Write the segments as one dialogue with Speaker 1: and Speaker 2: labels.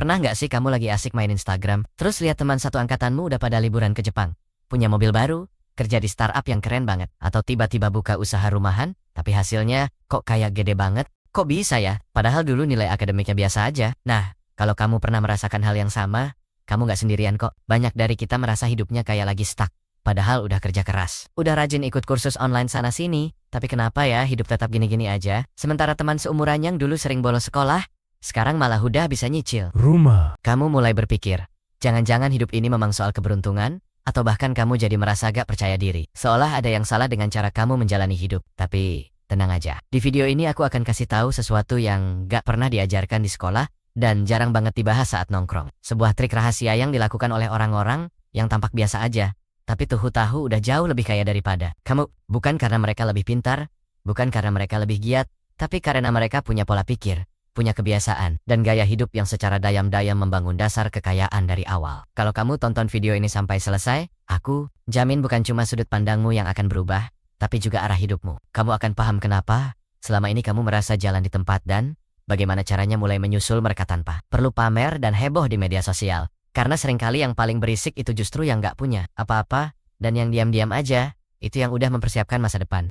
Speaker 1: Pernah nggak sih kamu lagi asik main Instagram, terus lihat teman satu angkatanmu udah pada liburan ke Jepang, punya mobil baru, kerja di startup yang keren banget, atau tiba-tiba buka usaha rumahan, tapi hasilnya kok kayak gede banget? Kok bisa ya? Padahal dulu nilai akademiknya biasa aja. Nah, kalau kamu pernah merasakan hal yang sama, kamu nggak sendirian kok. Banyak dari kita merasa hidupnya kayak lagi stuck. Padahal udah kerja keras, udah rajin ikut kursus online sana-sini, tapi kenapa ya hidup tetap gini-gini aja? Sementara teman seumuran yang dulu sering bolos sekolah, sekarang malah udah bisa nyicil
Speaker 2: rumah.
Speaker 1: Kamu mulai berpikir, jangan-jangan hidup ini memang soal keberuntungan, atau bahkan kamu jadi merasa gak percaya diri. Seolah ada yang salah dengan cara kamu menjalani hidup. Tapi, tenang aja. Di video ini aku akan kasih tahu sesuatu yang gak pernah diajarkan di sekolah, dan jarang banget dibahas saat nongkrong. Sebuah trik rahasia yang dilakukan oleh orang-orang yang tampak biasa aja, tapi tahu udah jauh lebih kaya daripada kamu. Bukan karena mereka lebih pintar, bukan karena mereka lebih giat, tapi karena mereka punya pola pikir, punya kebiasaan, dan gaya hidup yang secara dayam-dayam membangun dasar kekayaan dari awal. Kalau kamu tonton video ini sampai selesai, aku jamin bukan cuma sudut pandangmu yang akan berubah, tapi juga arah hidupmu. Kamu akan paham kenapa selama ini kamu merasa jalan di tempat dan bagaimana caranya mulai menyusul mereka tanpa perlu pamer dan heboh di media sosial. Karena seringkali yang paling berisik itu justru yang gak punya apa-apa, dan yang diam-diam aja, itu yang udah mempersiapkan masa depan.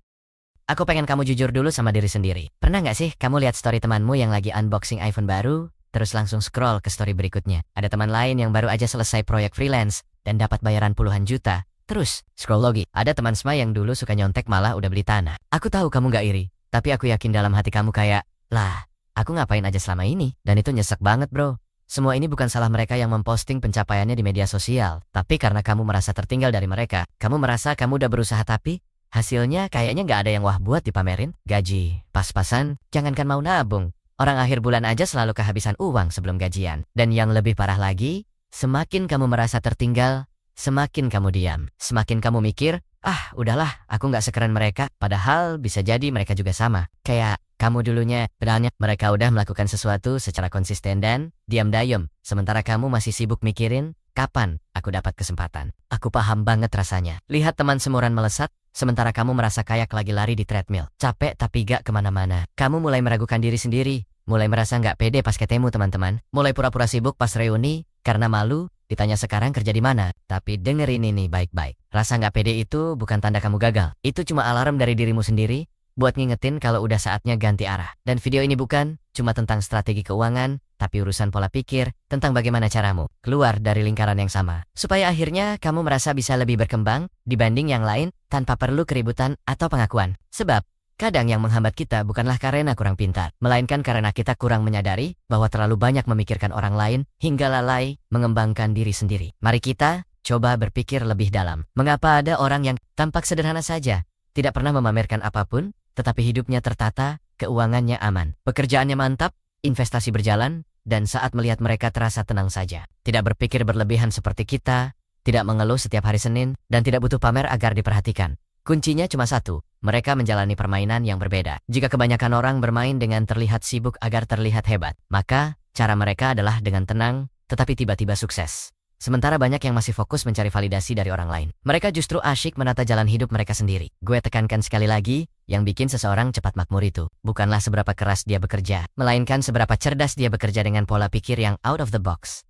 Speaker 1: Aku pengen kamu jujur dulu sama diri sendiri. Pernah gak sih kamu lihat story temanmu yang lagi unboxing iPhone baru, terus langsung scroll ke story berikutnya? Ada teman lain yang baru aja selesai proyek freelance, dan dapat bayaran puluhan juta. Terus, scroll lagi. Ada teman SMA yang dulu suka nyontek malah udah beli tanah. Aku tahu kamu gak iri, tapi aku yakin dalam hati kamu kayak, lah, aku ngapain aja selama ini? Dan itu nyesek banget bro. Semua ini bukan salah mereka yang memposting pencapaiannya di media sosial, tapi karena kamu merasa tertinggal dari mereka. Kamu merasa kamu udah berusaha tapi hasilnya kayaknya nggak ada yang wah buat dipamerin. Gaji pas-pasan, jangankan mau nabung, orang akhir bulan aja selalu kehabisan uang sebelum gajian. Dan yang lebih parah lagi, semakin kamu merasa tertinggal, semakin kamu diam. Semakin kamu mikir, ah udahlah, aku nggak sekeren mereka. Padahal bisa jadi mereka juga sama. Kayak kamu dulunya, padahal mereka udah melakukan sesuatu secara konsisten dan diam-diam. Sementara kamu masih sibuk mikirin, kapan aku dapat kesempatan. Aku paham banget rasanya. Lihat teman seumuran melesat, sementara kamu merasa kayak lagi lari di treadmill. Capek tapi gak kemana-mana. Kamu mulai meragukan diri sendiri, mulai merasa gak pede pas ketemu teman-teman, mulai pura-pura sibuk pas reuni, karena malu, ditanya sekarang kerja di mana. Tapi dengerin ini baik-baik. Rasa gak pede itu bukan tanda kamu gagal. Itu cuma alarm dari dirimu sendiri, buat ngingetin kalau udah saatnya ganti arah. Dan video ini bukan cuma tentang strategi keuangan, tapi urusan pola pikir, tentang bagaimana caramu keluar dari lingkaran yang sama. Supaya akhirnya kamu merasa bisa lebih berkembang dibanding yang lain tanpa perlu keributan atau pengakuan. Sebab, kadang yang menghambat kita bukanlah karena kurang pintar, melainkan karena kita kurang menyadari bahwa terlalu banyak memikirkan orang lain hingga lalai mengembangkan diri sendiri. Mari kita coba berpikir lebih dalam. Mengapa ada orang yang tampak sederhana saja, tidak pernah memamerkan apapun, tetapi hidupnya tertata, keuangannya aman, pekerjaannya mantap, investasi berjalan, dan saat melihat mereka terasa tenang saja. Tidak berpikir berlebihan seperti kita, tidak mengeluh setiap hari Senin, dan tidak butuh pamer agar diperhatikan. Kuncinya cuma satu, mereka menjalani permainan yang berbeda. Jika kebanyakan orang bermain dengan terlihat sibuk agar terlihat hebat, maka cara mereka adalah dengan tenang, tetapi tiba-tiba sukses. Sementara banyak yang masih fokus mencari validasi dari orang lain. Mereka justru asyik menata jalan hidup mereka sendiri. Gue tekankan sekali lagi, yang bikin seseorang cepat makmur itu bukanlah seberapa keras dia bekerja, melainkan seberapa cerdas dia bekerja dengan pola pikir yang out of the box.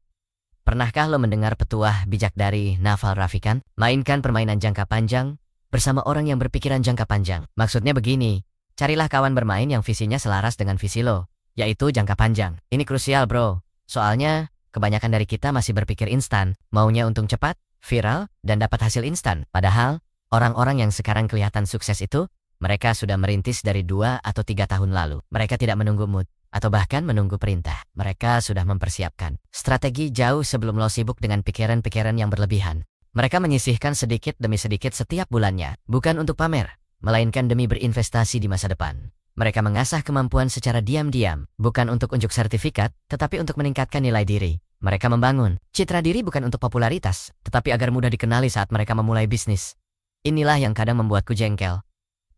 Speaker 1: Pernahkah lo mendengar petuah bijak dari Naval Ravikant? Mainkan permainan jangka panjang bersama orang yang berpikiran jangka panjang. Maksudnya begini, carilah kawan bermain yang visinya selaras dengan visi lo, yaitu jangka panjang. Ini krusial bro, soalnya kebanyakan dari kita masih berpikir instan, maunya untung cepat, viral, dan dapat hasil instan. Padahal, orang-orang yang sekarang kelihatan sukses itu, mereka sudah merintis dari 2 atau 3 tahun lalu. Mereka tidak menunggu mood, atau bahkan menunggu perintah. Mereka sudah mempersiapkan strategi jauh sebelum lo sibuk dengan pikiran-pikiran yang berlebihan. Mereka menyisihkan sedikit demi sedikit setiap bulannya, bukan untuk pamer, melainkan demi berinvestasi di masa depan. Mereka mengasah kemampuan secara diam-diam, bukan untuk unjuk sertifikat, tetapi untuk meningkatkan nilai diri. Mereka membangun citra diri bukan untuk popularitas, tetapi agar mudah dikenali saat mereka memulai bisnis. Inilah yang kadang membuatku jengkel.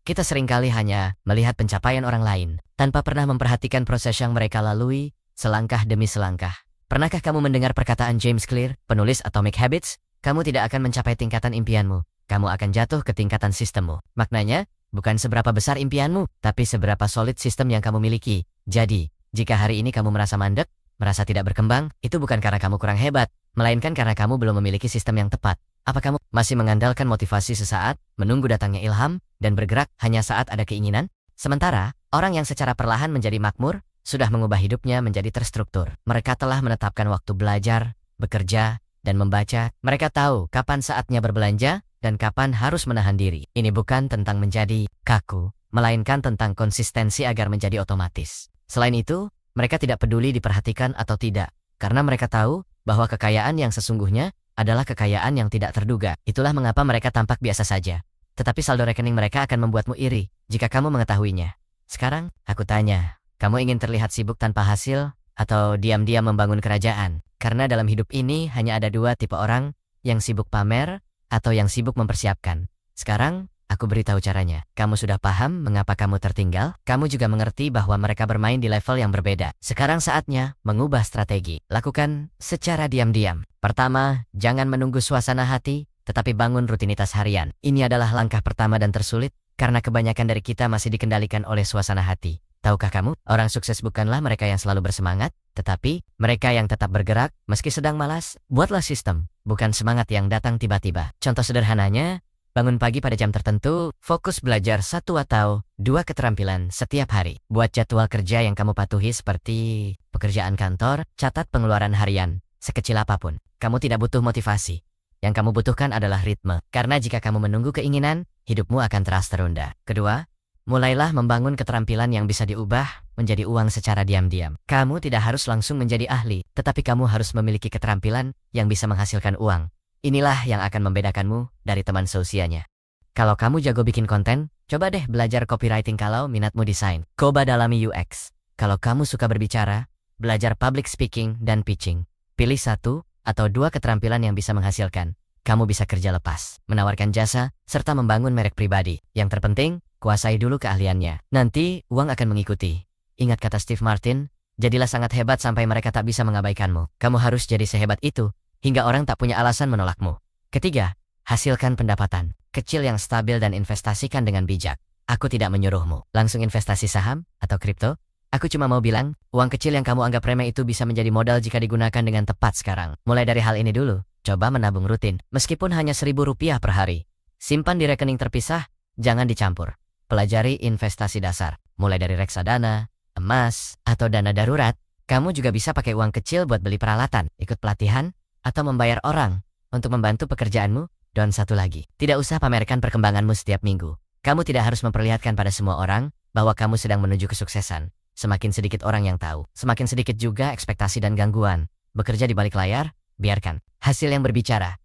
Speaker 1: Kita seringkali hanya melihat pencapaian orang lain, tanpa pernah memperhatikan proses yang mereka lalui, selangkah demi selangkah. Pernahkah kamu mendengar perkataan James Clear, penulis Atomic Habits? Kamu tidak akan mencapai tingkatan impianmu, kamu akan jatuh ke tingkatan sistemmu. Maknanya, bukan seberapa besar impianmu, tapi seberapa solid sistem yang kamu miliki. Jadi, jika hari ini kamu merasa mandek, merasa tidak berkembang, itu bukan karena kamu kurang hebat, melainkan karena kamu belum memiliki sistem yang tepat. Apa kamu masih mengandalkan motivasi sesaat, menunggu datangnya ilham, dan bergerak hanya saat ada keinginan? Sementara, orang yang secara perlahan menjadi makmur, sudah mengubah hidupnya menjadi terstruktur. Mereka telah menetapkan waktu belajar, bekerja, dan membaca. Mereka tahu kapan saatnya berbelanja, dan kapan harus menahan diri. Ini bukan tentang menjadi kaku, melainkan tentang konsistensi agar menjadi otomatis. Selain itu, mereka tidak peduli diperhatikan atau tidak, karena mereka tahu bahwa kekayaan yang sesungguhnya adalah kekayaan yang tidak terduga. Itulah mengapa mereka tampak biasa saja. Tetapi saldo rekening mereka akan membuatmu iri jika kamu mengetahuinya. Sekarang, aku tanya, kamu ingin terlihat sibuk tanpa hasil atau diam-diam membangun kerajaan? Karena dalam hidup ini hanya ada dua tipe orang, yang sibuk pamer atau yang sibuk mempersiapkan. Sekarang, aku beritahu caranya. Kamu sudah paham mengapa kamu tertinggal? Kamu juga mengerti bahwa mereka bermain di level yang berbeda. Sekarang saatnya mengubah strategi. Lakukan secara diam-diam. Pertama, jangan menunggu suasana hati, tetapi bangun rutinitas harian. Ini adalah langkah pertama dan tersulit, karena kebanyakan dari kita masih dikendalikan oleh suasana hati. Tahukah kamu, orang sukses bukanlah mereka yang selalu bersemangat, tetapi mereka yang tetap bergerak meski sedang malas. Buatlah sistem, bukan semangat yang datang tiba-tiba. Contoh sederhananya, bangun pagi pada jam tertentu, fokus belajar 1 atau 2 keterampilan setiap hari. Buat jadwal kerja yang kamu patuhi seperti pekerjaan kantor, catat pengeluaran harian, sekecil apapun. Kamu tidak butuh motivasi. Yang kamu butuhkan adalah ritme. Karena jika kamu menunggu keinginan, hidupmu akan terus terunda. Kedua, mulailah membangun keterampilan yang bisa diubah menjadi uang secara diam-diam. Kamu tidak harus langsung menjadi ahli, tetapi kamu harus memiliki keterampilan yang bisa menghasilkan uang. Inilah yang akan membedakanmu dari teman seusianya. Kalau kamu jago bikin konten, coba deh belajar copywriting kalau minatmu desain. Coba dalami UX. Kalau kamu suka berbicara, belajar public speaking dan pitching. Pilih 1 atau 2 keterampilan yang bisa menghasilkan. Kamu bisa kerja lepas, menawarkan jasa, serta membangun merek pribadi. Yang terpenting, kuasai dulu keahliannya. Nanti, uang akan mengikuti. Ingat kata Steve Martin, jadilah sangat hebat sampai mereka tak bisa mengabaikanmu. Kamu harus jadi sehebat itu, hingga orang tak punya alasan menolakmu. Ketiga, hasilkan pendapatan kecil yang stabil dan investasikan dengan bijak. Aku tidak menyuruhmu langsung investasi saham atau kripto. Aku cuma mau bilang, uang kecil yang kamu anggap remeh itu bisa menjadi modal jika digunakan dengan tepat sekarang. Mulai dari hal ini dulu, coba menabung rutin, meskipun hanya Rp1.000 per hari. Simpan di rekening terpisah, jangan dicampur. Pelajari investasi dasar, mulai dari reksadana, emas, atau dana darurat. Kamu juga bisa pakai uang kecil buat beli peralatan, ikut pelatihan, atau membayar orang untuk membantu pekerjaanmu. Dan satu lagi, tidak usah pamerkan perkembanganmu setiap minggu. Kamu tidak harus memperlihatkan pada semua orang bahwa kamu sedang menuju kesuksesan. Semakin sedikit orang yang tahu, semakin sedikit juga ekspektasi dan gangguan. Bekerja di balik layar, biarkan hasil yang berbicara.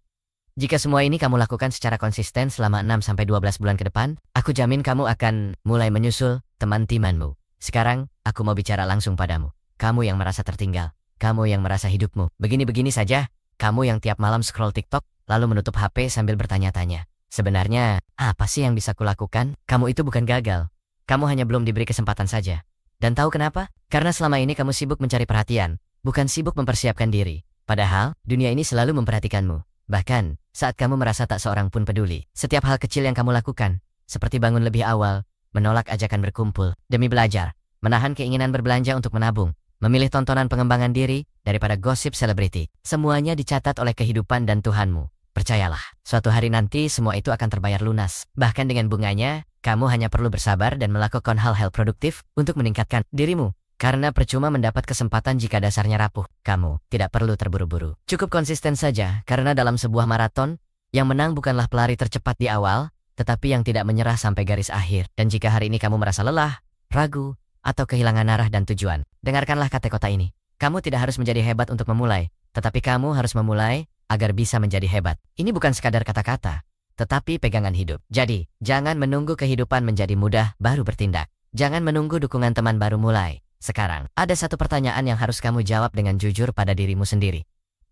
Speaker 1: Jika semua ini kamu lakukan secara konsisten selama 6-12 bulan ke depan, aku jamin kamu akan mulai menyusul teman-temanmu. Sekarang, aku mau bicara langsung padamu. Kamu yang merasa tertinggal, kamu yang merasa hidupmu begini-begini saja, kamu yang tiap malam scroll TikTok, lalu menutup HP sambil bertanya-tanya, sebenarnya, apa sih yang bisa kulakukan? Kamu itu bukan gagal. Kamu hanya belum diberi kesempatan saja. Dan tahu kenapa? Karena selama ini kamu sibuk mencari perhatian, bukan sibuk mempersiapkan diri. Padahal, dunia ini selalu memperhatikanmu. Bahkan, saat kamu merasa tak seorang pun peduli, setiap hal kecil yang kamu lakukan, seperti bangun lebih awal, menolak ajakan berkumpul, demi belajar, menahan keinginan berbelanja untuk menabung, memilih tontonan pengembangan diri, daripada gosip selebriti, semuanya dicatat oleh kehidupan dan Tuhanmu. Percayalah, suatu hari nanti semua itu akan terbayar lunas. Bahkan dengan bunganya, kamu hanya perlu bersabar dan melakukan hal-hal produktif untuk meningkatkan dirimu. Karena percuma mendapat kesempatan jika dasarnya rapuh. Kamu tidak perlu terburu-buru. Cukup konsisten saja, karena dalam sebuah maraton, yang menang bukanlah pelari tercepat di awal, tetapi yang tidak menyerah sampai garis akhir. Dan jika hari ini kamu merasa lelah, ragu, atau kehilangan arah dan tujuan, dengarkanlah kata-kata ini. Kamu tidak harus menjadi hebat untuk memulai, tetapi kamu harus memulai agar bisa menjadi hebat. Ini bukan sekadar kata-kata, tetapi pegangan hidup. Jadi, jangan menunggu kehidupan menjadi mudah baru bertindak. Jangan menunggu dukungan teman baru mulai. Sekarang, ada satu pertanyaan yang harus kamu jawab dengan jujur pada dirimu sendiri.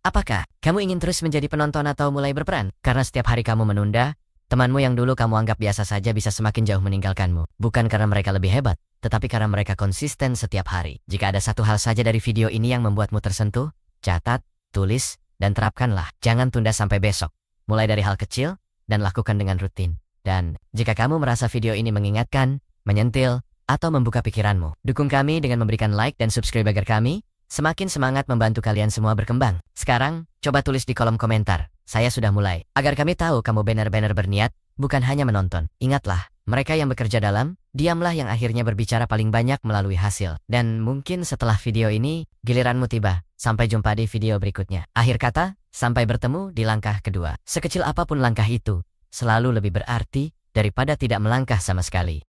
Speaker 1: Apakah kamu ingin terus menjadi penonton atau mulai berperan? Karena setiap hari kamu menunda, temanmu yang dulu kamu anggap biasa saja bisa semakin jauh meninggalkanmu. Bukan karena mereka lebih hebat, tetapi karena mereka konsisten setiap hari. Jika ada satu hal saja dari video ini yang membuatmu tersentuh, catat, tulis, dan terapkanlah. Jangan tunda sampai besok. Mulai dari hal kecil, dan lakukan dengan rutin. Dan, jika kamu merasa video ini mengingatkan, menyentil, atau membuka pikiranmu, dukung kami dengan memberikan like dan subscribe agar kami semakin semangat membantu kalian semua berkembang. Sekarang, coba tulis di kolom komentar. Saya sudah mulai. Agar kami tahu kamu benar-benar berniat, bukan hanya menonton. Ingatlah, mereka yang bekerja dalam, diamlah yang akhirnya berbicara paling banyak melalui hasil. Dan mungkin setelah video ini, giliranmu tiba. Sampai jumpa di video berikutnya. Akhir kata, sampai bertemu di langkah kedua. Sekecil apapun langkah itu, selalu lebih berarti daripada tidak melangkah sama sekali.